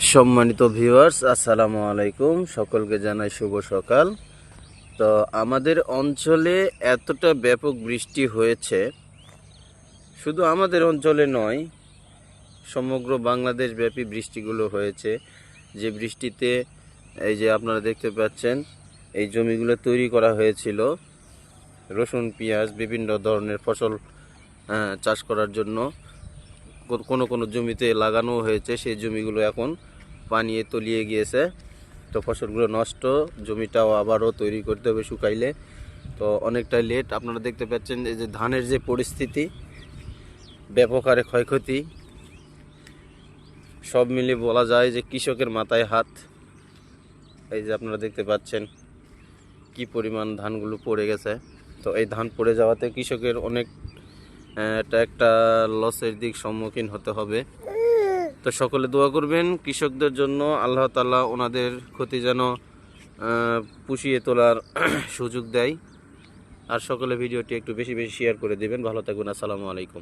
সম্মানিত ভিউয়ার্স, আসসালামু আলাইকুম। সকলকে জানাই শুভ সকাল। তো আমাদের অঞ্চলে এতটা ব্যাপক বৃষ্টি হয়েছে, শুধু আমাদের অঞ্চলে নয়, সমগ্র বাংলাদেশ ব্যাপী বৃষ্টিগুলো হয়েছে। যে বৃষ্টিতে এই যে আপনারা দেখতে পাচ্ছেন, এই জমিগুলো তৈরি করা হয়েছিল রসুন, পেঁয়াজ, বিভিন্ন ধরনের ফসল চাষ করার জন্য। কোনো কোনো জমিতে লাগানো হয়েছে, সেই জমিগুলো এখন পানিয়ে তলিয়ে গিয়েছে। তো ফসলগুলো নষ্ট, জমিটাও আবারও তৈরি করতে হবে শুকাইলে। তো অনেকটাই লেট। আপনারা দেখতে পাচ্ছেন এই যে ধানের যে পরিস্থিতি, ব্যাপক হারে ক্ষয়ক্ষতি, সব মিলে বলা যায় যে কৃষকের মাথায় হাত। এই যে আপনারা দেখতে পাচ্ছেন কি পরিমাণ ধানগুলো পড়ে গেছে। তো এই ধান পড়ে যাওয়াতে কৃষকের অনেক এটা একটা লসের দিক সম্মুখীন হতে হবে। তো সকলে দোয়া করবেন কৃষকদের জন্য, আল্লাহ তাআলা ওনাদের ক্ষতি যেন পুষিয়ে তোলার সুযোগ দেয়। আর সকলে ভিডিওটি একটু বেশি বেশি শেয়ার করে দিবেন। ভালো থাকবেন। আসসালামু আলাইকুম।